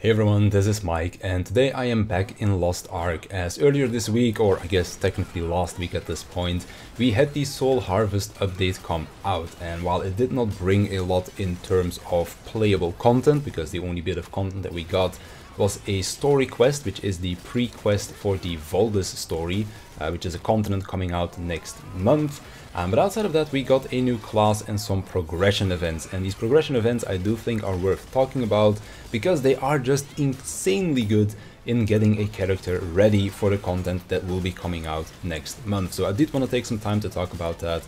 Hey everyone, this is Mike, and today I am back in Lost Ark, as earlier this week, or I guess technically last week at this point, we had the Soul Harvest update come out, and while it did not bring a lot in terms of playable content, because the only bit of content that we got was a story quest, which is the pre-quest for the Voldus story, which is a continent coming out next month. But outside of that, we got a new class and some progression events, and these progression events I do think are worth talking about because they are just insanely good in getting a character ready for the content that will be coming out next month. So I did want to take some time to talk about that,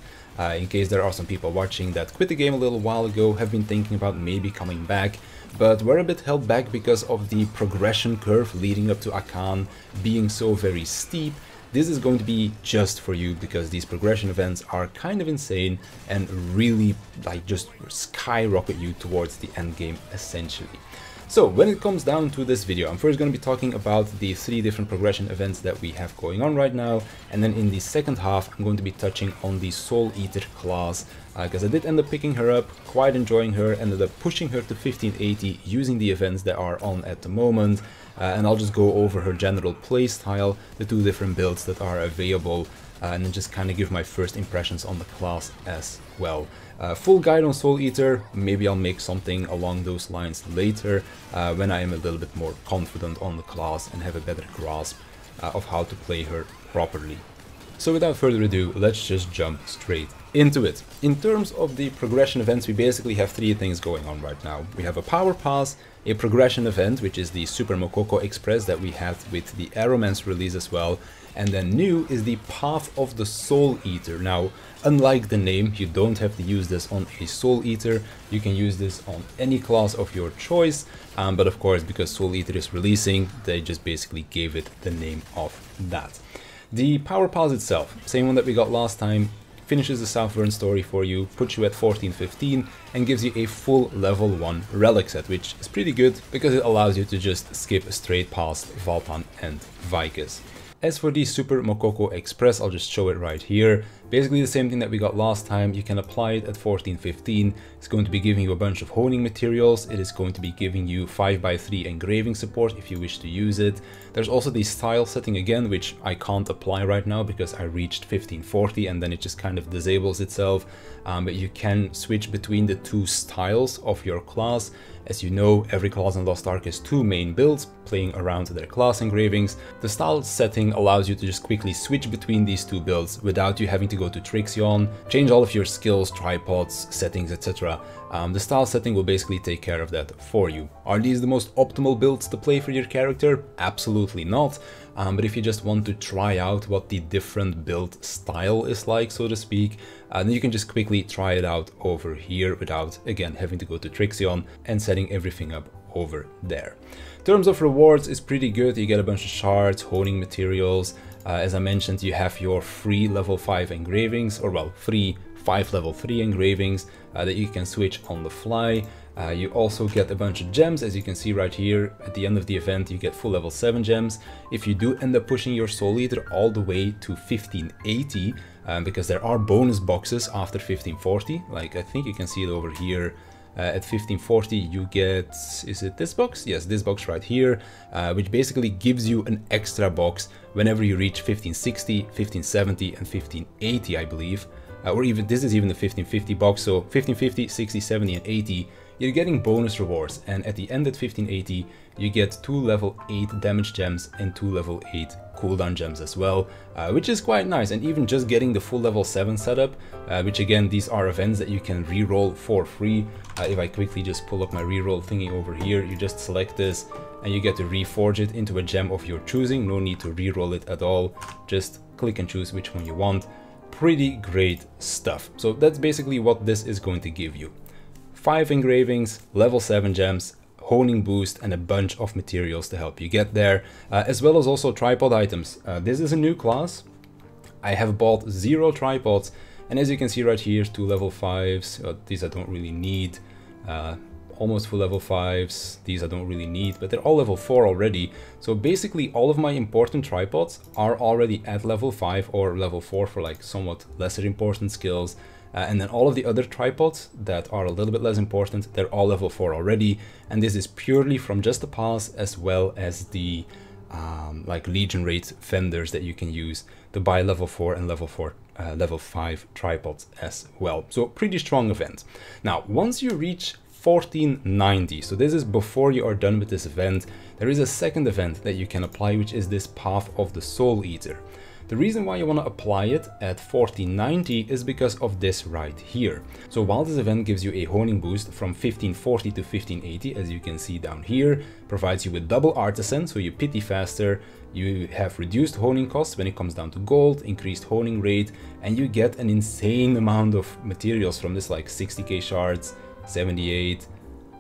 in case there are some people watching that quit the game a little while ago, have been thinking about maybe coming back, but were a bit held back because of the progression curve leading up to Akan being so very steep. This is going to be just for you because these progression events are kind of insane and really like just skyrocket you towards the end game essentially. So when it comes down to this video, I'm first going to be talking about the 3 different progression events that we have going on right now, and then in the second half I'm going to be touching on the Soul Eater class, because I did end up picking her up, quite enjoying her, ended up pushing her to 1580 using the events that are on at the moment, and I'll just go over her general playstyle, the 2 different builds that are available, and then just kind of give my first impressions on the class as well. Full guide on Soul Eater, maybe I'll make something along those lines later, when I am a little bit more confident on the class and have a better grasp of how to play her properly. So without further ado, let's just jump straight into it. In terms of the progression events, we basically have 3 things going on right now. We have a power pass, a progression event, which is the Super Mokoko Express that we had with the Arrowmance release as well, and then new is the Path of the Soul Eater. Now, unlike the name, you don't have to use this on a Soul Eater, you can use this on any class of your choice, but of course, because Soul Eater is releasing, they just basically gave it the name of that. The Power Pass itself, same one that we got last time, finishes the Southern story for you, puts you at 1415 and gives you a full level 1 relic set, which is pretty good because it allows you to just skip straight past Valtan and Vicus. As for the Super Mokoko Express, I'll just show it right here. Basically the same thing that we got last time, you can apply it at 1415. It's going to be giving you a bunch of honing materials. It is going to be giving you 5x3 engraving support if you wish to use it. There's also the style setting again, which I can't apply right now because I reached 1540 and then it just kind of disables itself. But you can switch between the 2 styles of your class. As you know, every class in Lost Ark has 2 main builds, playing around their class engravings. The style setting allows you to just quickly switch between these 2 builds without you having to go to Trixion, change all of your skills, tripods, settings, etc. The style setting will basically take care of that for you. Are these the most optimal builds to play for your character? Absolutely not. But if you just want to try out what the different build style is like, so to speak, then you can just quickly try it out over here without, again, having to go to Trixion and setting everything up over there. In terms of rewards, it's pretty good. You get a bunch of shards, honing materials. As I mentioned, you have your free level 5 engravings, or well, free 5 level 3 engravings that you can switch on the fly. You also get a bunch of gems, as you can see right here. At the end of the event, you get full level 7 gems. If you do end up pushing your Soul Eater all the way to 1580, because there are bonus boxes after 1540, like I think you can see it over here. At 1540 you get, is it this box? Yes, this box right here, which basically gives you an extra box whenever you reach 1560, 1570 and 1580, I believe. Or even, this is even the 1550 box, so 1550, 60, 70 and 80, you're getting bonus rewards, and at the end at 1580 you get 2 level 8 damage gems and 2 level 8 cooldown gems as well, which is quite nice. And even just getting the full level 7 setup, which again, these are events that you can reroll for free. If I quickly just pull up my reroll thingy over here, you just select this and you get to reforge it into a gem of your choosing. No need to reroll it at all, just click and choose which one you want. Pretty great stuff. So that's basically what this is going to give you. 5 engravings, level 7 gems, honing boost and a bunch of materials to help you get there, as well as also tripod items. This is a new class. I have bought 0 tripods, and as you can see right here, 2 level 5s, these I don't really need, almost full level 5s, these I don't really need, but they're all level 4 already. So basically all of my important tripods are already at level 5 or level 4 for like somewhat lesser important skills. And then all of the other tripods that are a little bit less important, they're all level 4 already. And this is purely from just the pass, as well as the like Legion rate vendors that you can use to buy level 4 and level 5 tripods as well. So pretty strong event. Now, once you reach 1490, so this is before you are done with this event, there is a second event that you can apply, which is this Path of the Soul Eater. The reason why you want to apply it at 1490 is because of this right here. So while this event gives you a honing boost from 1540 to 1580, as you can see down here, provides you with double artisan, so you pity faster, you have reduced honing costs when it comes down to gold, increased honing rate, and you get an insane amount of materials from this, like 60k shards, 78,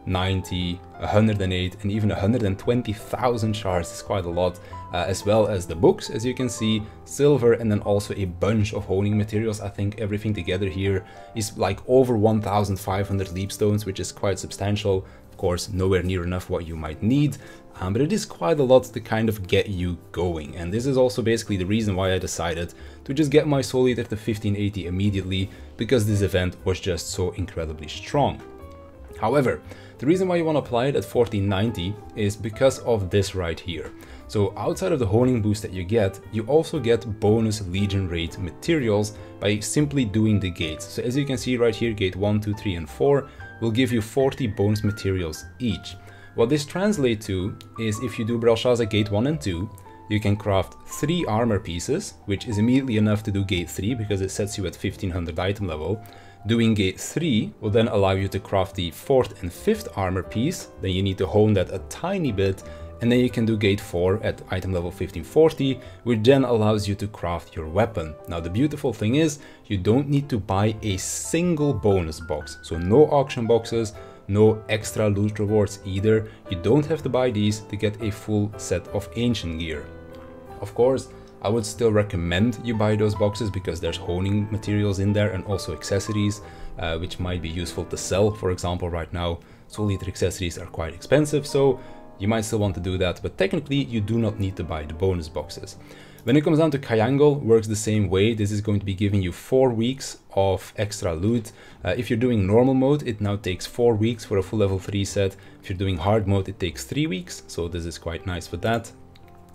90, 108, and even 120,000 shards is quite a lot, as well as the books, as you can see, silver, and then also a bunch of honing materials. I think everything together here is like over 1,500 leapstones, which is quite substantial. Of course, nowhere near enough what you might need, but it is quite a lot to kind of get you going. And this is also basically the reason why I decided to just get my Soul Eater to 1580 immediately, because this event was just so incredibly strong. However, the reason why you want to apply it at 1490 is because of this right here. So outside of the honing boost that you also get bonus Legion rate materials by simply doing the gates. So as you can see right here, gate 1, 2, 3, and 4 will give you 40 bonus materials each. What this translates to is if you do Belshazzar gate 1 and 2, you can craft 3 armor pieces, which is immediately enough to do gate 3 because it sets you at 1500 item level. Doing gate 3 will then allow you to craft the 4th and 5th armor piece, then you need to hone that a tiny bit, and then you can do gate 4 at item level 1540, which then allows you to craft your weapon. Now the beautiful thing is, you don't need to buy a single bonus box, so no auction boxes, no extra loot rewards either. You don't have to buy these to get a full set of ancient gear. Of course, I would still recommend you buy those boxes because there's honing materials in there and also accessories, which might be useful to sell. For example, right now, Soul Eater accessories are quite expensive, so you might still want to do that, but technically you do not need to buy the bonus boxes. When it comes down to Kyangle, works the same way. This is going to be giving you 4 weeks of extra loot. If you're doing normal mode, it now takes 4 weeks for a full level 3 set. If you're doing hard mode, it takes 3 weeks, so this is quite nice for that.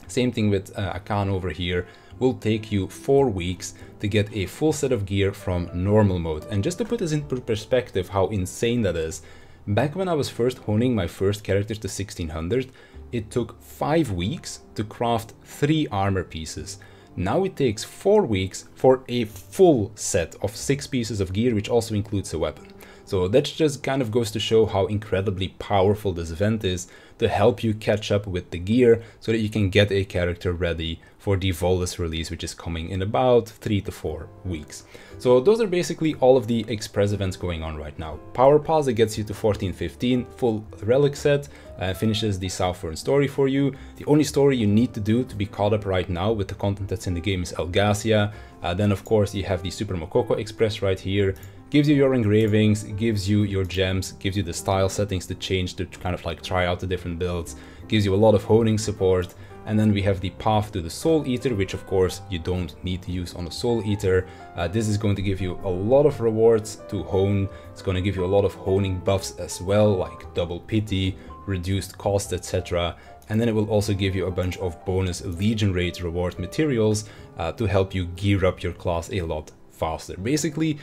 Same thing with Akan over here, will take you 4 weeks to get a full set of gear from normal mode. And just to put this into perspective how insane that is, back when I was first honing my first character to 1600, it took 5 weeks to craft 3 armor pieces. Now it takes 4 weeks for a full set of 6 pieces of gear, which also includes a weapon. So that just kind of goes to show how incredibly powerful this event is to help you catch up with the gear so that you can get a character ready for the Volus release, which is coming in about 3 to 4 weeks. So those are basically all of the express events going on right now. Power Pause that gets you to 1415, full relic set, finishes the Southern story for you. The only story you need to do to be caught up right now with the content that's in the game is Elgasia. Then of course you have the Super Mokoko Express right here. Gives you your engravings, gives you your gems, gives you the style settings to change to kind of like try out the different builds, gives you a lot of honing support. And then we have the Path to the Soul Eater, which of course you don't need to use on a Soul Eater. This is going to give you a lot of rewards to hone. It's going to give you a lot of honing buffs as well, like double pity, reduced cost, etc. And then it will also give you a bunch of bonus Legion rate reward materials to help you gear up your class a lot faster. Basically,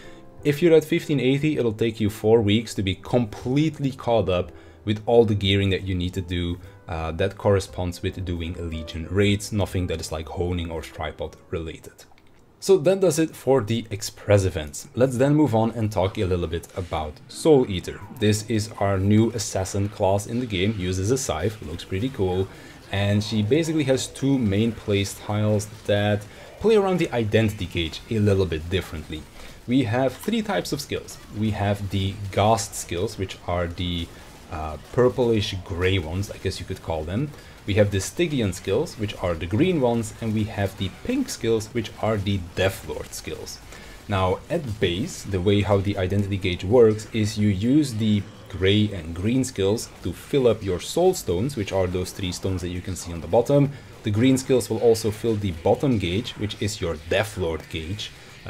if you're at 1580, it'll take you 4 weeks to be completely caught up with all the gearing that you need to do that corresponds with doing Legion raids, nothing that is like honing or tripod related. So that does it for the express events. Let's then move on and talk a little bit about Soul Eater. This is our new assassin class in the game, uses a scythe, looks pretty cool, and she basically has 2 main play styles that play around the identity gauge a little bit differently. We have 3 types of skills. We have the Ghast skills, which are the purplish gray ones, I guess you could call them. We have the Stygian skills, which are the green ones, and we have the pink skills, which are the Deathlord skills. Now, at base, the way how the identity gauge works is you use the gray and green skills to fill up your soul stones, which are those 3 stones that you can see on the bottom. The green skills will also fill the bottom gauge, which is your Deathlord gauge.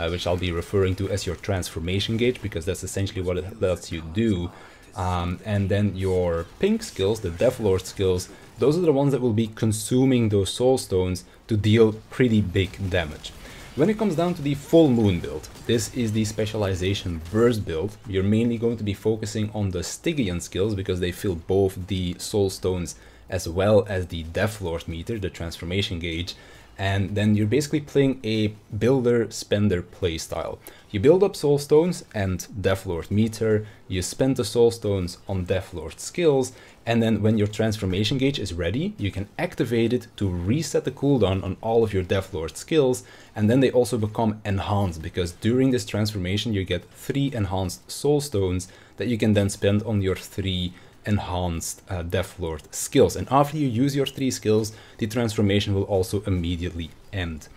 which I'll be referring to as your transformation gauge, because that's essentially what it lets you do. And then your pink skills, the Deathlord skills, those are the ones that will be consuming those soul stones to deal pretty big damage. When it comes down to the full moon build, this is the specialization burst build. You're mainly going to be focusing on the Stygian skills because they fill both the soul stones as well as the Deathlord meter, the transformation gauge. And then you're basically playing a builder-spender playstyle. You build up soul stones and Deathlord meter, you spend the soul stones on Deathlord skills, and then when your transformation gauge is ready, you can activate it to reset the cooldown on all of your Deathlord skills, and then they also become enhanced, because during this transformation you get 3 enhanced soul stones that you can then spend on your 3 enhanced Deathlord skills. And after you use your 3 skills, the transformation will also immediately end.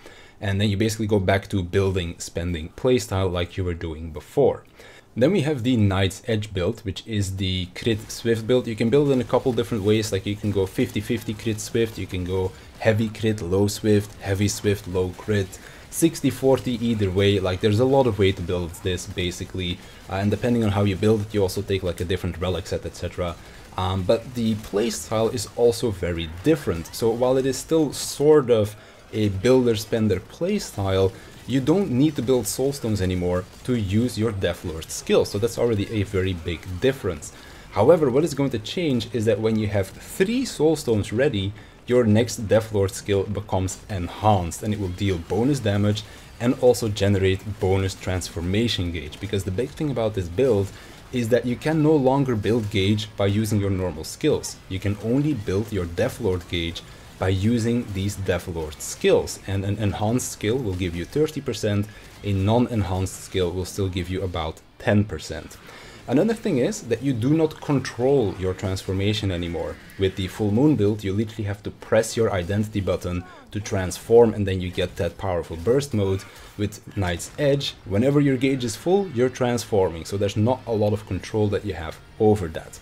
And then you basically go back to building, spending playstyle like you were doing before. Then we have the Knight's Edge build, which is the crit swift build. You can build it in a couple different ways, like you can go 50-50 crit swift, you can go heavy crit, low swift, heavy swift, low crit, 60-40 either way. Like there's a lot of way to build this basically, and depending on how you build it, you also take like a different relic set, etc. But the playstyle is also very different. So while it is still sort of a builder-spender playstyle, you don't need to build soulstones anymore to use your Deathlord skill, so that's already a very big difference. However, what is going to change is that when you have 3 soulstones ready, your next Deathlord skill becomes enhanced, and it will deal bonus damage and also generate bonus transformation gauge, because the big thing about this build is that you can no longer build gauge by using your normal skills. You can only build your Deathlord gauge by using these Deathlord skills, and an enhanced skill will give you 30%, a non-enhanced skill will still give you about 10%. Another thing is that you do not control your transformation anymore. With the full moon build, you literally have to press your identity button to transform, and then you get that powerful burst mode. With Knight's Edge, whenever your gauge is full, you're transforming, so there's not a lot of control that you have over that.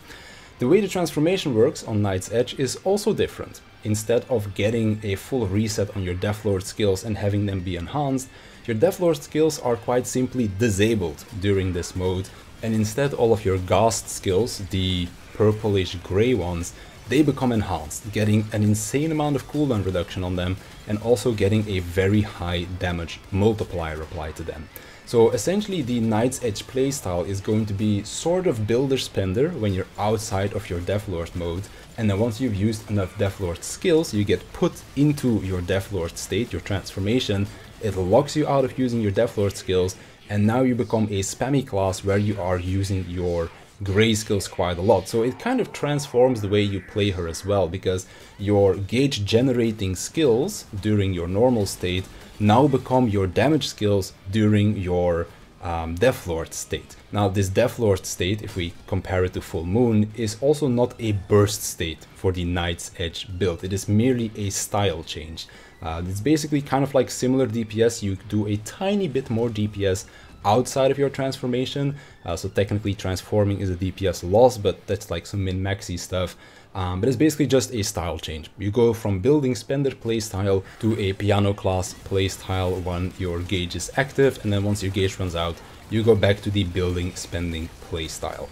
The way the transformation works on Knight's Edge is also different. Instead of getting a full reset on your Deathlord skills and having them be enhanced, your Deathlord skills are quite simply disabled during this mode, and instead all of your Ghast skills, the purplish grey ones, they become enhanced, getting an insane amount of cooldown reduction on them and also getting a very high damage multiplier applied to them. So essentially the Knight's Edge playstyle is going to be sort of builder-spender when you're outside of your Deathlord mode, and then once you've used enough Deathlord skills, you get put into your Deathlord state, your transformation. It locks you out of using your Deathlord skills, and now you become a spammy class where you are using your grey skills quite a lot. So it kind of transforms the way you play her as well, because your gauge generating skills during your normal state now become your damage skills during your Deathlord state. Now this Deathlord state, if we compare it to Full Moon, is also not a burst state for the Knight's Edge build. It is merely a style change. It's basically kind of like similar DPS. You do a tiny bit more DPS outside of your transformation, so technically transforming is a DPS loss, but that's like some min-maxy stuff. But it's basically just a style change. You go from building spender playstyle to a piano class playstyle when your gauge is active, and then once your gauge runs out, you go back to the building spending playstyle.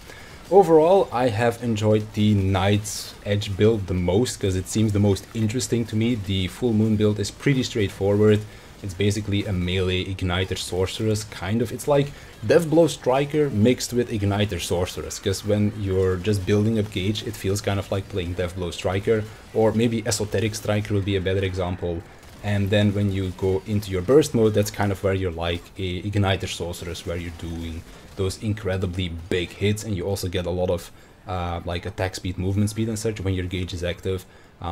Overall, I have enjoyed the Knight's Edge build the most because it seems the most interesting to me. The Full Moon build is pretty straightforward. It's basically a melee Igniter Sorceress, kind of. It's like Deathblow Striker mixed with Igniter Sorceress, because when you're just building up gauge, it feels kind of like playing Deathblow Striker, or maybe Esoteric Striker would be a better example. And then when you go into your burst mode, that's kind of where you're like a Igniter Sorceress, where you're doing those incredibly big hits, and you also get a lot of like attack speed, movement speed and such when your gauge is active.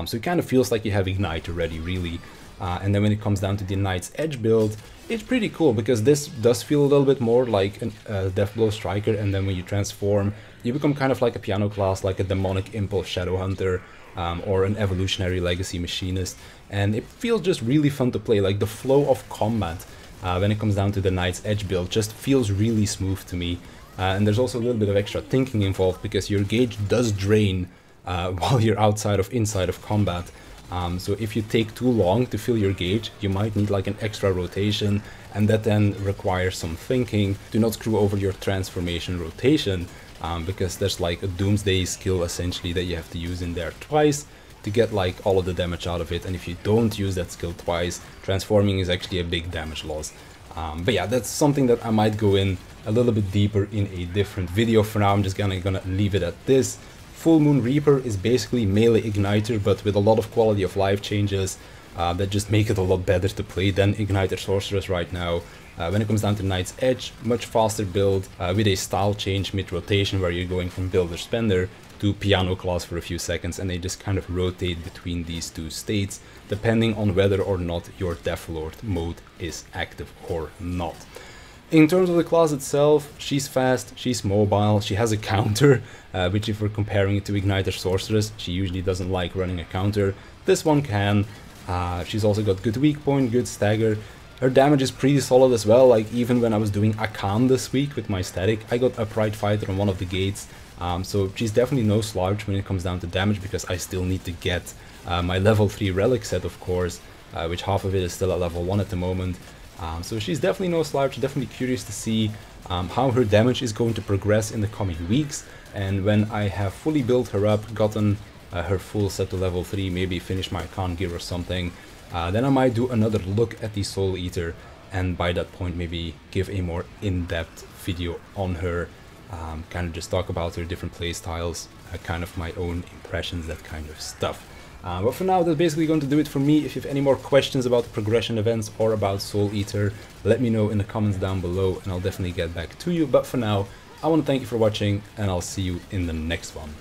So it kind of feels like you have Ignite already, really. And then when it comes down to the Knight's Edge build, it's pretty cool because this does feel a little bit more like a Deathblow Striker, and then when you transform, you become kind of like a piano class, like a Demonic Impulse Shadow Hunter, or an Evolutionary Legacy Machinist, and it feels just really fun to play. Like the flow of combat when it comes down to the Knight's Edge build just feels really smooth to me, and there's also a little bit of extra thinking involved because your gauge does drain while you're inside of combat. So if you take too long to fill your gauge, you might need like an extra rotation, and that then requires some thinking. Do not screw over your transformation rotation, because there's like a doomsday skill essentially that you have to use in there twice to get like all of the damage out of it, and if you don't use that skill twice, transforming is actually a big damage loss. But yeah, that's something that I might go in a little bit deeper in a different video. For now, I'm just gonna leave it at this. Full Moon Reaper is basically melee igniter, but with a lot of quality of life changes that just make it a lot better to play than Igniter Sorceress right now. When it comes down to Knight's Edge, much faster build with a style change mid-rotation where you're going from Builder Spender to Piano Class for a few seconds, and they just kind of rotate between these two states depending on whether or not your Deathlord mode is active or not. In terms of the class itself, she's fast, she's mobile, she has a counter, which if we're comparing it to Igniter Sorceress, she usually doesn't like running a counter. This one can. She's also got good weak point, good stagger. Her damage is pretty solid as well, like even when I was doing Akan this week with my static, I got Upright Fighter on one of the gates. So she's definitely no slouch when it comes down to damage, because I still need to get my level 3 relic set, of course, which half of it is still at level 1 at the moment. So she's definitely no slouch. Definitely curious to see how her damage is going to progress in the coming weeks, and when I have fully built her up, gotten her full set to level 3, maybe finish my Khan gear or something, then I might do another look at the Soul Eater, and by that point maybe give a more in-depth video on her, kind of just talk about her different playstyles, kind of my own impressions, that kind of stuff. But for now, that's basically going to do it for me. If you have any more questions about the progression events or about Soul Eater, let me know in the comments down below and I'll definitely get back to you. But for now, I want to thank you for watching, and I'll see you in the next one.